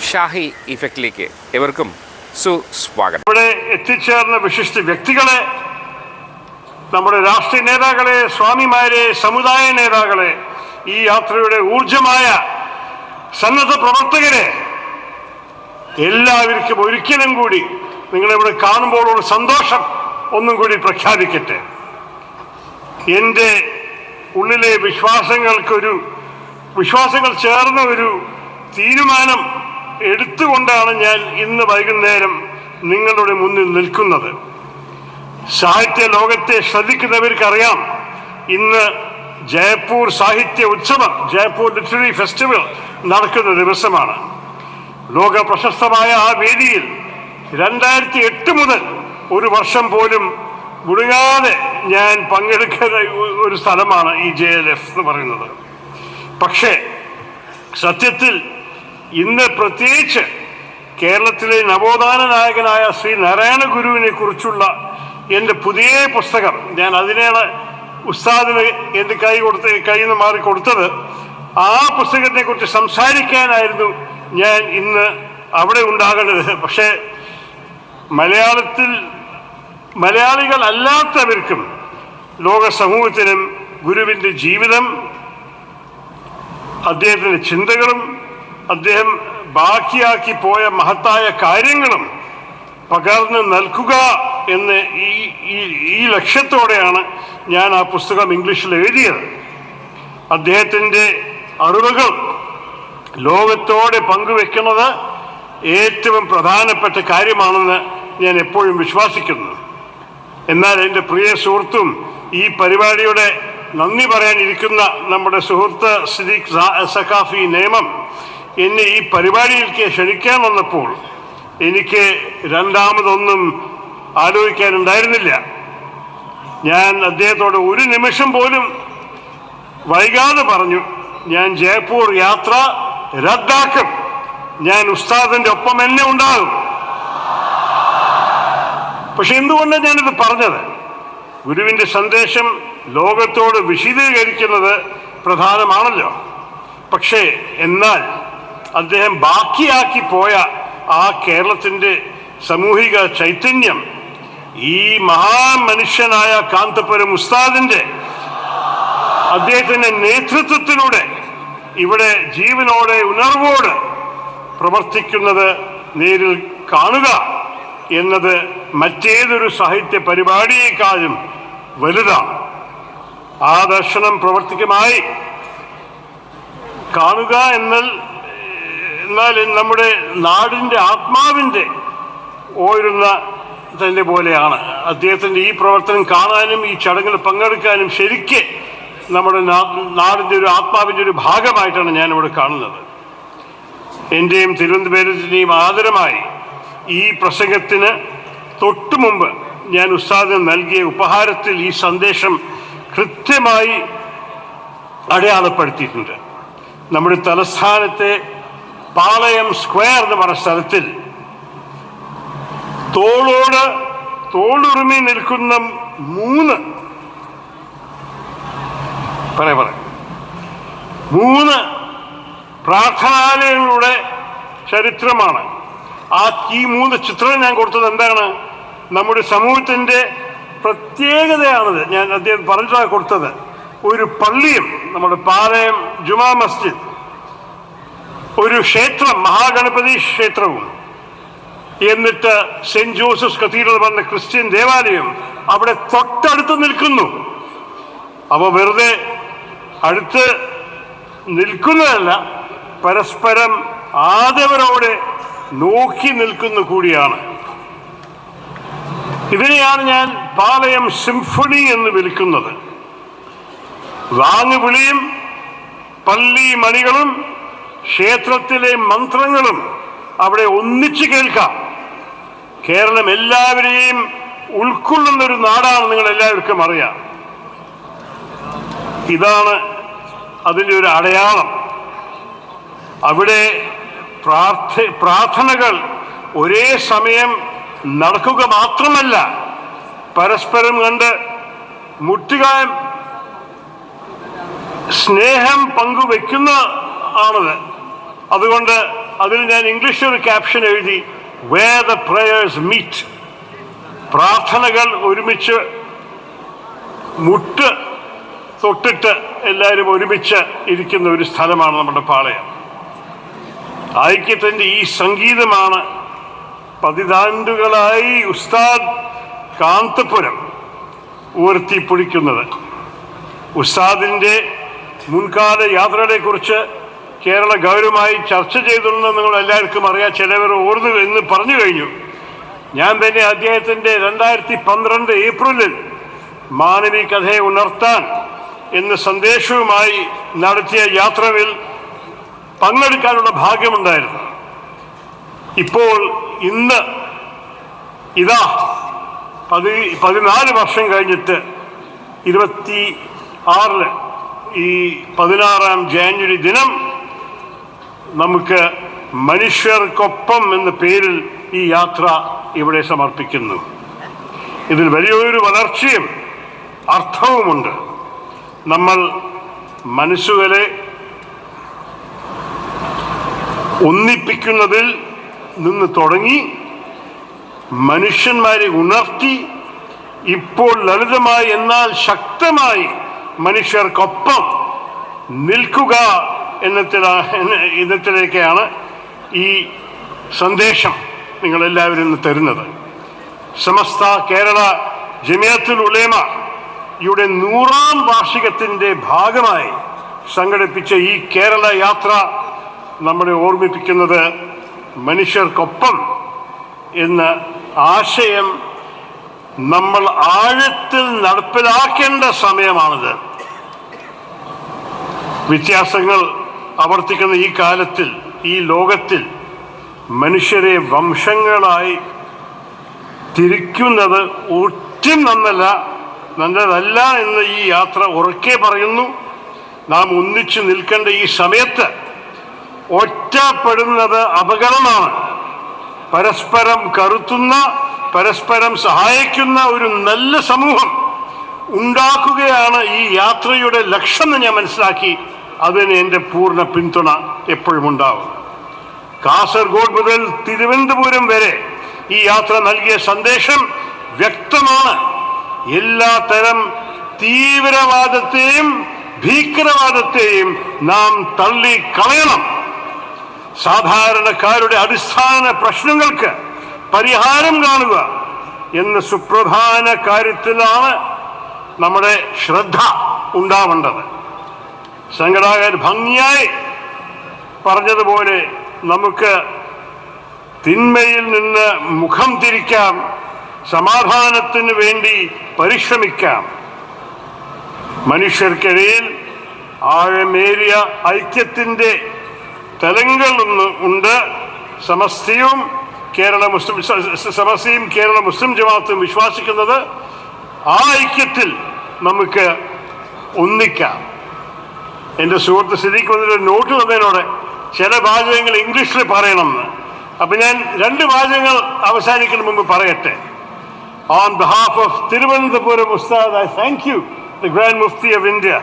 ഷാഹി ഇഫക്റ്റിലേക്ക് എവർക്കും സുസ്വാഗതം. ഇവിടെ എത്തിച്ചേർന്ന വിശിഷ്ട വ്യക്തികളെ, നമ്മുടെ രാഷ്ട്രീയ നേതാക്കളെ, സ്വാമിമാരെ, സമുദായ നേതാക്കളെ, ഈ യാത്രയുടെ ഊർജമായ സന്നദ്ധ പ്രവർത്തകരെ, എല്ലാവർക്കും ഒരിക്കലും കൂടി നിങ്ങളിവിടെ കാണുമ്പോൾ ഒരു സന്തോഷം ഒന്നും കൂടി പ്രഖ്യാപിക്കട്ടെ. എൻ്റെ ഉള്ളിലെ വിശ്വാസങ്ങൾ ചേർന്ന ഒരു തീരുമാനം എടുത്തുകൊണ്ടാണ് ഞാൻ ഇന്ന് വൈകുന്നേരം നിങ്ങളുടെ മുന്നിൽ നിൽക്കുന്നത്. സാഹിത്യ ലോകത്തെ ശ്രദ്ധിക്കുന്നവർക്കറിയാം, ഇന്ന് ജയ്പൂർ സാഹിത്യ ഉത്സവം, ജയ്പൂർ ലിറ്റററി ഫെസ്റ്റിവൽ നടക്കുന്ന ദിവസമാണ്. ലോക പ്രശസ്തമായ ആ വേദിയിൽ 2008 മുതൽ ഒരു വർഷം പോലും മുടങ്ങാതെ ഞാൻ പങ്കെടുക്കുന്ന ഒരു സ്ഥലമാണ് ഈ JLF എന്ന് പറയുന്നത്. പക്ഷേ സത്യത്തിൽ ഇന്ന് പ്രത്യേകിച്ച് കേരളത്തിലെ നവോത്ഥാന നായകനായ ശ്രീ നാരായണ ഗുരുവിനെ കുറിച്ചുള്ള എൻ്റെ പുതിയ പുസ്തകം, ഞാൻ അതിനാണ് ഉസ്താദിന് എൻ്റെ കയ്യിൽ നിന്ന് മാറി കൊടുത്തത്. ആ പുസ്തകത്തെ കുറിച്ച് സംസാരിക്കാനായിരുന്നു ഞാൻ ഇന്ന് അവിടെ ഉണ്ടാകേണ്ടത്. പക്ഷേ മലയാളികൾ അല്ലാത്തവർക്കും ലോക സമൂഹത്തിനും ഗുരുവിൻ്റെ ജീവിതം, അദ്ദേഹത്തിൻ്റെ ചിന്തകളും അദ്ദേഹം ബാക്കിയാക്കി പോയ മഹത്തായ കാര്യങ്ങളും പകർന്ന് നൽകുക എന്ന് ഈ ലക്ഷ്യത്തോടെയാണ് ഞാൻ ആ പുസ്തകം ഇംഗ്ലീഷിൽ എഴുതിയത്. അദ്ദേഹത്തിൻ്റെ അറിവുകൾ ലോകത്തോടെ പങ്കുവെക്കുന്നത് ഏറ്റവും പ്രധാനപ്പെട്ട കാര്യമാണെന്ന് ഞാൻ എപ്പോഴും വിശ്വസിക്കുന്നു. എന്നാൽ എൻ്റെ പ്രിയ സുഹൃത്തും ഈ പരിപാടിയുടെ നന്ദി പറയാനിരിക്കുന്ന നമ്മുടെ സുഹൃത്ത് സിദ്ദീഖ് സഖാഫി നേമം എന്നെ ഈ പരിപാടിയിലേക്ക് ക്ഷണിക്കാൻ വന്നപ്പോൾ എനിക്ക് രണ്ടാമതൊന്നും ആലോചിക്കാനുണ്ടായിരുന്നില്ല. ഞാൻ അദ്ദേഹത്തോട് ഒരു നിമിഷം പോലും വൈകാതെ പറഞ്ഞു, ഞാൻ ജയ്പൂർ യാത്ര റദ്ദാക്കും, ഞാൻ ഉസ്താദിന്റെ ഒപ്പം എന്നെ ഉണ്ടാകും. പക്ഷെ എന്തുകൊണ്ടാണ് ഞാനിത് പറഞ്ഞത്? ഗുരുവിൻ്റെ സന്ദേശം ലോകത്തോട് വിശദീകരിക്കുന്നത് പ്രധാനമാണല്ലോ. പക്ഷേ എന്നാൽ അദ്ദേഹം ബാക്കിയാക്കി പോയ ആ കേരളത്തിൻ്റെ സാമൂഹിക ചൈതന്യം ഈ മഹാമനുഷ്യനായ കാന്തപുരം ഉസ്താദിൻ്റെ അദ്ദേഹത്തിൻ്റെ നേതൃത്വത്തിലൂടെ ഇവിടെ ജീവനോടെ ഉണർവോട് പ്രവർത്തിക്കുന്നത് നേരിൽ കാണുക എന്നത് മറ്റേതൊരു സാഹിത്യ പരിപാടിയേക്കാളും വലുതാണ്. ആ ദർശനം പ്രവർത്തികമായി കാണുക എന്നാൽ നമ്മുടെ നാടിൻ്റെ ആത്മാവിൻ്റെ ഓരുന്ന തന്നെ പോലെയാണ്. അദ്ദേഹത്തിൻ്റെ ഈ പ്രവർത്തനം കാണാനും ഈ ചടങ്ങിൽ പങ്കെടുക്കാനും ശരിക്ക് നമ്മുടെ നാടിൻ്റെ ഒരു ആത്മാവിൻ്റെ ഒരു ഭാഗമായിട്ടാണ് ഞാനിവിടെ കാണുന്നത്. എൻ്റെയും തിരുവനന്തപുരത്തിൻ്റെയും ആദരമായി ഈ പ്രസംഗത്തിന് തൊട്ടു മുമ്പ് ഞാൻ ഉസ്താദിന് നൽകിയ ഉപഹാരത്തിൽ ഈ സന്ദേശം കൃത്യമായി അടയാളപ്പെടുത്തിയിട്ടുണ്ട്. നമ്മുടെ തലസ്ഥാനത്തെ പാളയം സ്ക്വയർ എന്ന് പറഞ്ഞ സ്ഥലത്തിൽ തോളുറുമി നിൽക്കുന്ന മൂന്ന് പ്രാർത്ഥനാലയങ്ങളുടെ ചരിത്രമാണ്. ഈ മൂന്ന് ചിത്രം ഞാൻ കൊടുത്തത് എന്താണ്? നമ്മുടെ സമൂഹത്തിൻ്റെ പ്രത്യേകതയാണത്. ഞാൻ അദ്ദേഹം പറഞ്ഞിട്ടാണ് കൊടുത്തത്. ഒരു പള്ളിയും, നമ്മുടെ പാളയം ജുമാ മസ്ജിദ്, ഒരു ക്ഷേത്രം, മഹാഗണപതി ക്ഷേത്രവും, എന്നിട്ട് സെന്റ് ജോസഫ്സ് കത്തീഡ്രൽ പറഞ്ഞ ക്രിസ്ത്യൻ ദേവാലയം അവിടെ തൊട്ടടുത്ത് നിൽക്കുന്നു. അപ്പോൾ വെറുതെ അടുത്ത് നിൽക്കുന്നതല്ല, പരസ്പരം ആദരവോടെ നോക്കി നിൽക്കുന്ന കൂടിയാണ്. ഇതിനെയാണ് ഞാൻ പാളയം സിംഫണി എന്ന് വിളിക്കുന്നത്. വാങ്ങുവിളിയും പള്ളി മണികളും ക്ഷേത്രത്തിലെ മന്ത്രങ്ങളും അവിടെ ഒന്നിച്ചു കേൾക്കാം. കേരളം എല്ലാവരെയും ഉൾക്കൊള്ളുന്നൊരു നാടാണ്, നിങ്ങൾ എല്ലാവർക്കും അറിയാം. ഇതാണ് അതിൻ്റെ ഒരു അടയാളം. അവിടെ പ്രാർത്ഥനകൾ ഒരേ സമയം നടക്കുക മാത്രമല്ല, പരസ്പരം കണ്ട് മുട്ടുക, സ്നേഹം പങ്കുവെക്കുന്ന ആണത്. അതുകൊണ്ട് അതിൽ ഞാൻ ഇംഗ്ലീഷിൽ ഒരു ക്യാപ്ഷൻ എഴുതി, വേർ ദ പ്രേയേഴ്സ് മീറ്റ്. പ്രാർത്ഥനകൾ ഒരുമിച്ച് മുട്ട് തൊട്ടിട്ട് എല്ലാവരും ഒരുമിച്ച് ഇരിക്കുന്ന ഒരു സ്ഥലമാണ് നമ്മുടെ പാളയം. ഐക്യത്തിൻ്റെ ഈ സംഗീതമാണ് പതിറ്റാണ്ടുകളായി ഉസ്താദ് കാന്തപുരം ഉയർത്തിപ്പിടിക്കുന്നത്. ഉസ്താദിൻ്റെ മുൻകാല യാത്രകളെക്കുറിച്ച് കേരള ഗൗരവമായി ചർച്ച ചെയ്തിട്ടുണ്ടെന്ന് നിങ്ങൾ എല്ലാവർക്കും അറിയാം. ചിലവർ ഓർന്നു എന്ന് പറഞ്ഞു കഴിഞ്ഞു. ഞാൻ തന്നെ അദ്ദേഹത്തിൻ്റെ 2012 ഏപ്രിലിൽ മാനവീയ കഥയെ ഉണർത്താൻ എന്ന സന്ദേശവുമായി നടത്തിയ യാത്രയിൽ പങ്കെടുക്കാനുള്ള ഭാഗ്യമുണ്ടായിരുന്നു. ഇപ്പോൾ ഇന്ന് ഇതാ 14 വർഷം കഴിഞ്ഞിട്ട് 26 ഈ 16 ജാനുവരി ദിനം നമുക്ക് മനുഷ്യർക്കൊപ്പം എന്ന പേരിൽ ഈ യാത്ര ഇവിടെ സമർപ്പിക്കുന്നു. ഇതിൽ വലിയൊരു വളർച്ചയും അർത്ഥവുമുണ്ട്. നമ്മൾ മനസ്സുകളെ ഒന്നിപ്പിക്കുന്നതിൽ നിന്ന് തുടങ്ങി മനുഷ്യന്മാരെ ഉണർത്തി ഇപ്പോൾ ലളിതമായി എന്നാൽ ശക്തമായി മനുഷ്യർക്കൊപ്പം നിൽക്കുക എന്നതിലേക്കാണ് ഈ സന്ദേശം നിങ്ങളെല്ലാവരും ഇന്ന് തരുന്നത്. സമസ്ത കേരള ജമിയത്തുൽ ഉലമയുടെ 100ാം വാർഷികത്തിൻ്റെ ഭാഗമായി സംഘടിപ്പിച്ച ഈ കേരള യാത്ര നമ്മളെ ഓർമ്മിപ്പിക്കുന്നത് മനുഷ്യർക്കൊപ്പം എന്ന ആശയം നമ്മൾ ആഴത്തിൽ നടപ്പിലാക്കേണ്ട സമയമാണിത്. വ്യത്യാസങ്ങൾ ആവർത്തിക്കുന്ന ഈ കാലത്തിൽ, ഈ ലോകത്തിൽ മനുഷ്യരെ വംശങ്ങളായി തിരിക്കുന്നത് ഒട്ടും നല്ലതല്ല എന്ന് ഈ യാത്ര ഉറക്കെ പറയുന്നു. നാം ഒന്നിച്ചു നിൽക്കേണ്ട ഈ സമയത്ത് ഒറ്റപ്പെടുന്നത് അപകടമാണ്. പരസ്പരം കരുത്തുന്ന, പരസ്പരം സഹായിക്കുന്ന ഒരു നല്ല സമൂഹം ഉണ്ടാക്കുകയാണ് ഈ യാത്രയുടെ ലക്ഷ്യം എന്ന് ഞാൻ മനസ്സിലാക്കി. അതിന് എൻ്റെ പൂർണ്ണ പിന്തുണ എപ്പോഴും ഉണ്ടാവും. കാസർഗോഡ് മുതൽ തിരുവനന്തപുരം വരെ ഈ യാത്ര നൽകിയ സന്ദേശം വ്യക്തമാണ്. എല്ലാ തരം തീവ്രവാദത്തെയും ഭീകരവാദത്തെയും നാം തള്ളിക്കളയണം. സാധാരണക്കാരുടെ അടിസ്ഥാന പ്രശ്നങ്ങൾക്ക് പരിഹാരം കാണുക എന്ന സുപ്രധാന കാര്യത്തിലാണ് നമ്മുടെ ശ്രദ്ധ ഉണ്ടാവേണ്ടത്. സംഘടകർ ഭംഗിയായി പറഞ്ഞതുപോലെ നമുക്ക് തിന്മയിൽ നിന്ന് മുഖം തിരിക്കാം, സമാധാനത്തിന് വേണ്ടി പരിശ്രമിക്കാം. മനുഷ്യർക്കിടയിൽ ആഴമേറിയ ഐക്യത്തിൻ്റെ തലങ്ങളൊന്ന് ഉണ്ട്. സമസ്തയും കേരള മുസ്ലിം ജമാഅത്തും വിശ്വസിക്കുന്നത് ആ ഐക്യത്തിൽ നമുക്ക് ഒന്നിക്കാം. എൻ്റെ സുഹൃത്ത് സിദ്ദീഖ് വന്നൊരു നോട്ട് തന്നതിനോട് ചില വാചകങ്ങൾ ഇംഗ്ലീഷിൽ പറയണമെന്ന്. അപ്പം ഞാൻ 2 വാചകങ്ങൾ അവസാനിക്കുന്ന മുമ്പ് പറയട്ടെ. On behalf of Thiruvananthapuram Ustad, I thank you, the Grand Mufti of India,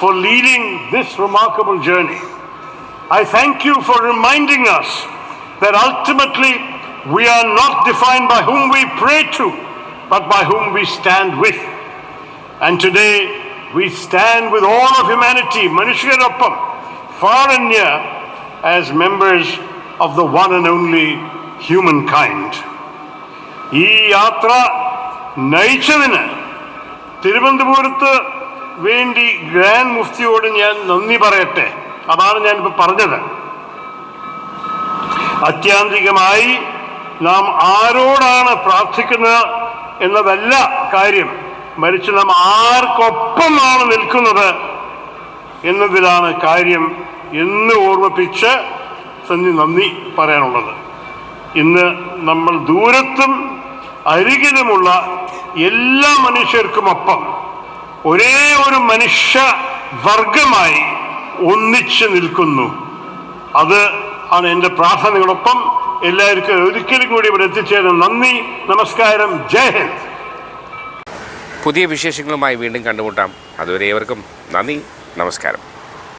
for leading this remarkable journey. I thank you for reminding us that ultimately we are not defined by whom we pray to, but by whom we stand with. And today we stand with all of humanity, Manushyarappam, far and near, as members of the one and only humankind. ഈ യാത്ര നയിച്ചതിന് തിരുവനന്തപുരത്ത് വേണ്ടി grand മുഫ്തിയോട് ഞാൻ നന്ദി പറയട്ടെ. അതാണ് ഞാനിപ്പോൾ പറഞ്ഞത്. അത്യാന്തികമായി നാം ആരോടാണ് പ്രാർത്ഥിക്കുന്നത് എന്നതല്ല കാര്യം, മറിച്ച് നാം ആർക്കൊപ്പമാണ് നിൽക്കുന്നത് എന്നതിലാണ് കാര്യം എന്ന് ഓർമ്മിപ്പിച്ച് നന്ദി പറയാനുള്ളത്. ഇന്ന് നമ്മൾ ദൂരത്തും അരികിലുമുള്ള എല്ലാ മനുഷ്യർക്കുമൊപ്പം ഒരേ ഒരു മനുഷ്യ വർഗമായി ഒന്നിച്ചു നിൽക്കുന്നു. അത് ആണ് എൻ്റെ പ്രാർത്ഥനയോടൊപ്പം എല്ലാവർക്കും ഒരിക്കലും കൂടി ഇവിടെ എത്തിച്ചേരുന്ന നന്ദി, നമസ്കാരം, ജയ് ഹിന്ദ്. പുതിയ വിശേഷങ്ങളുമായി വീണ്ടും കണ്ടുമുട്ടാം. അതുവരെ ഏവർക്കും നന്ദി, നമസ്കാരം.